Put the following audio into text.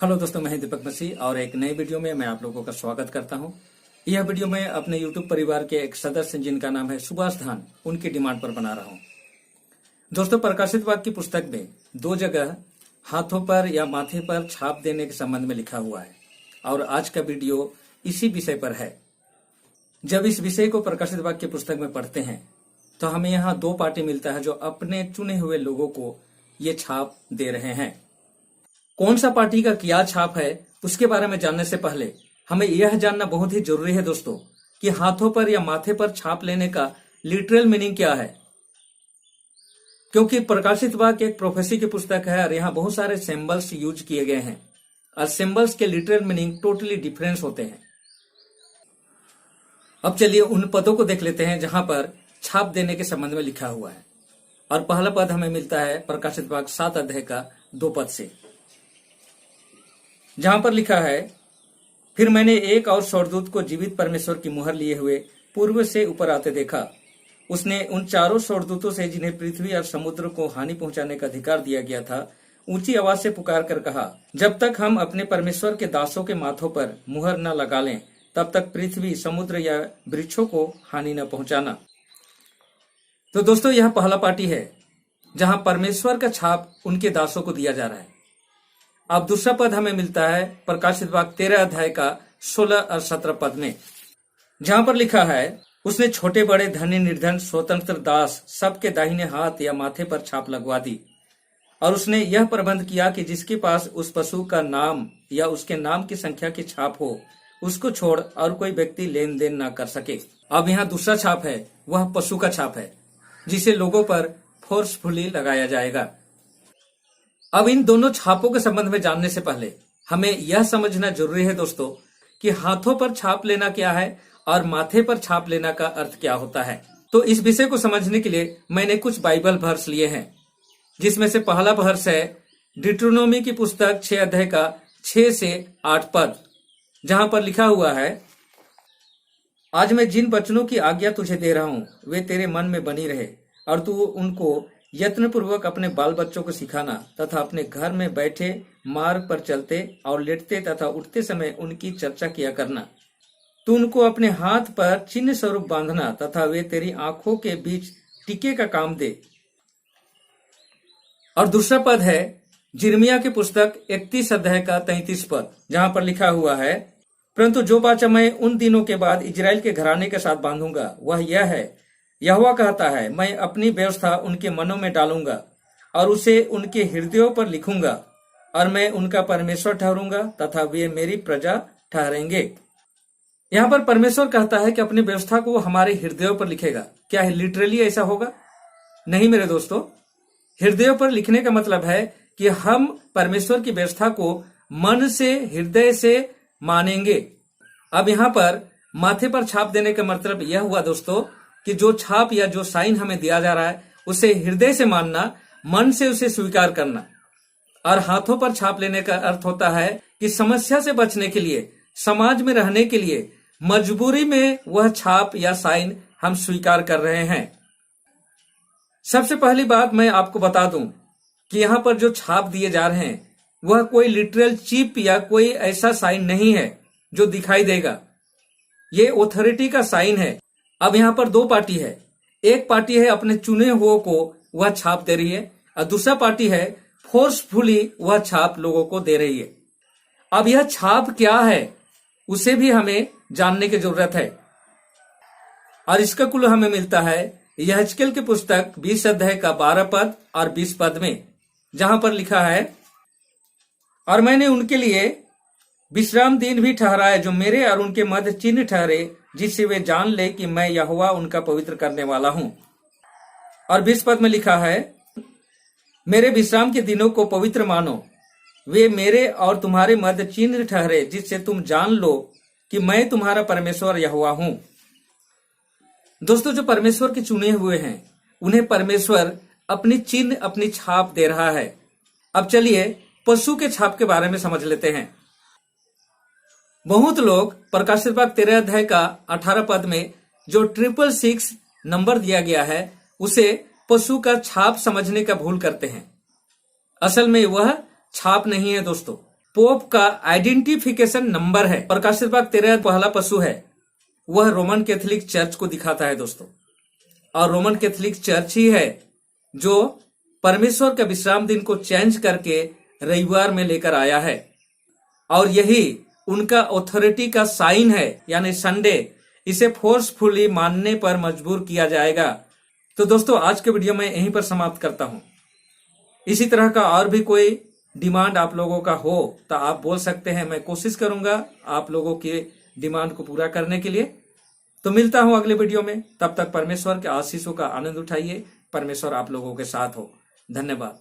Hello दोस्तों, मैं दीपक मसीह और एक नई वीडियो में मैं आप लोगों का स्वागत करता हूं। यह वीडियो मैं अपने यूट्यूब परिवार के एक सदस्य जिनका नाम है सुभाष धान, उनकी डिमांड पर बना रहा हूं। दोस्तों, प्रकाशित वाक्य की पुस्तक में दो जगह हाथों पर या माथे पर छाप देने के संबंध में लिखा हुआ है और आज का वीडियो इसी विषय पर है। जब इस विषय को प्रकाशित वाक्य की पुस्तक में पढ़ते हैं तो हमें यहाँ दो पार्टी मिलता है जो अपने चुने हुए लोगों को ये छाप दे रहे हैं। कौन सा पार्टी का क्या छाप है उसके बारे में जानने से पहले हमें यह जानना बहुत ही जरूरी है दोस्तों कि हाथों पर या माथे पर छाप लेने का लिटरल मीनिंग क्या है। क्योंकि प्रकाशित वाक्य एक प्रोफेसी की पुस्तक है और यहाँ बहुत सारे सिंबल्स यूज किए गए हैं और सिंबल्स के लिटरल मीनिंग टोटली डिफरेंस होते हैं। अब चलिए उन पदों को देख लेते हैं जहां पर छाप देने के संबंध में लिखा हुआ है। और पहला पद हमें मिलता है प्रकाशित वाक्य 7 अध्याय का 2 पद से, जहां पर लिखा है, फिर मैंने एक और स्वर्गदूत को जीवित परमेश्वर की मुहर लिए हुए पूर्व से ऊपर आते देखा। उसने उन चारों स्वर्गदूतों से जिन्हें पृथ्वी और समुद्र को हानि पहुंचाने का अधिकार दिया गया था, ऊंची आवाज से पुकार कर कहा, जब तक हम अपने परमेश्वर के दासों के माथों पर मुहर न लगा लें तब तक पृथ्वी, समुद्र या वृक्षों को हानि न पहुंचाना। तो दोस्तों, यह पहला पार्टी है जहां परमेश्वर का छाप उनके दासों को दिया जा रहा है। अब दूसरा पद हमें मिलता है प्रकाशित वाक्य 13 अध्याय का 16 और 17 पद में, जहां पर लिखा है, उसने छोटे बड़े धनी निर्धन स्वतंत्र दास सबके दाहिने हाथ या माथे पर छाप लगवा दी और उसने यह प्रबंध किया कि जिसके पास उस पशु का नाम या उसके नाम की संख्या की छाप हो उसको छोड़ और कोई व्यक्ति लेन देन ना कर सके। अब यहाँ दूसरा छाप है, वह पशु का छाप है जिसे लोगों पर फोर्सफुली लगाया जाएगा। अब इन दोनों छापों के संबंध में जानने से पहले हमें यह समझना जरूरी है दोस्तों कि हाथों पर छाप लेना क्या है और माथे पर छाप लेना का अर्थ क्या होता है। तो इस विषय को समझने के लिए मैंने कुछ बाइबल वर्स लिए हैं, जिसमें से पहला वर्स है डिट्रोनोमी की पुस्तक 6 अध्याय का 6 से 8 पद, जहां पर लिखा हुआ है, आज मैं जिन वचनों की आज्ञा तुझे दे रहा हूं वे तेरे मन में बनी रहे और तू उनको यत्न पूर्वक अपने बाल बच्चों को सिखाना तथा अपने घर में बैठे मार्ग पर चलते और लेटते तथा उठते समय उनकी चर्चा किया करना। तू उनको अपने हाथ पर चिन्ह स्वरूप बांधना तथा वे तेरी आंखों के बीच टीके का काम दे। और दूसरा पद है जिर्मिया की पुस्तक 31 अध्याय का 33 पद, जहां पर लिखा हुआ है, परंतु जो वाचा मैं उन दिनों के बाद इजराइल के घराने के साथ बांधूंगा वह यह है, यहोवा कहता है, मैं अपनी व्यवस्था उनके मनों में डालूंगा और उसे उनके हृदयों पर लिखूंगा और मैं उनका परमेश्वर ठहरूंगा तथा वे मेरी प्रजा ठहरेंगे। यहाँ पर परमेश्वर कहता है कि अपनी व्यवस्था को हमारे हृदयों पर लिखेगा। क्या है लिटरली ऐसा होगा? नहीं मेरे दोस्तों, हृदयों पर लिखने का मतलब है कि हम परमेश्वर की व्यवस्था को मन से, हृदय से मानेंगे। अब यहाँ पर माथे पर छाप देने का मतलब यह हुआ दोस्तों कि जो छाप या जो साइन हमें दिया जा रहा है उसे हृदय से मानना, मन से उसे स्वीकार करना। और हाथों पर छाप लेने का अर्थ होता है कि समस्या से बचने के लिए, समाज में रहने के लिए मजबूरी में वह छाप या साइन हम स्वीकार कर रहे हैं। सबसे पहली बात मैं आपको बता दूं कि यहाँ पर जो छाप दिए जा रहे हैं वह कोई लिटरल चिप या कोई ऐसा साइन नहीं है जो दिखाई देगा। ये ऑथोरिटी का साइन है। अब यहाँ पर दो पार्टी है, एक पार्टी है अपने चुने हुओं को वह छाप दे रही है और दूसरा पार्टी है फोर्सफुली वह छाप लोगों को दे रही है। अब यह छाप क्या है उसे भी हमें जानने की जरूरत है और इसका कुल हमें मिलता है यहेजकेल की पुस्तक 20 अध्याय का 12 पद और 20 पद में, जहां पर लिखा है, और मैंने उनके लिए विश्राम दिन भी ठहराए जो मेरे और उनके मध्य चिन्ह ठहरे, जिससे वे जान ले कि मैं यहोवा उनका पवित्र करने वाला हूं। और 20 पद में लिखा है, मेरे विश्राम के दिनों को पवित्र मानो, वे मेरे और तुम्हारे मध्य चिन्ह ठहरे, जिससे तुम जान लो कि मैं तुम्हारा परमेश्वर यहोवा हूं। दोस्तों, जो परमेश्वर के चुने हुए हैं उन्हें परमेश्वर अपनी चिन्ह, अपनी छाप दे रहा है। अब चलिए पशु के छाप के बारे में समझ लेते हैं। बहुत लोग प्रकाशित वाक्य 13 अध्याय का 18 पद में जो 666 नंबर दिया गया है उसे पशु का छाप समझने का भूल करते हैं। असल में वह छाप नहीं है दोस्तों, पोप का आइडेंटिफिकेशन नंबर है। प्रकाशित वाक्य 13 पहला पशु है, वह रोमन कैथोलिक चर्च को दिखाता है दोस्तों। और रोमन कैथोलिक चर्च ही है जो परमेश्वर के विश्राम दिन को चेंज करके रविवार में लेकर आया है, और यही उनका ऑथोरिटी का साइन है, यानी संडे इसे फोर्सफुली मानने पर मजबूर किया जाएगा। तो दोस्तों आज के वीडियो में यहीं पर समाप्त करता हूं। इसी तरह का और भी कोई डिमांड आप लोगों का हो तो आप बोल सकते हैं, मैं कोशिश करूंगा आप लोगों के डिमांड को पूरा करने के लिए। तो मिलता हूं अगले वीडियो में, तब तक परमेश्वर के आशीषों का आनंद उठाइए। परमेश्वर आप लोगों के साथ हो। धन्यवाद।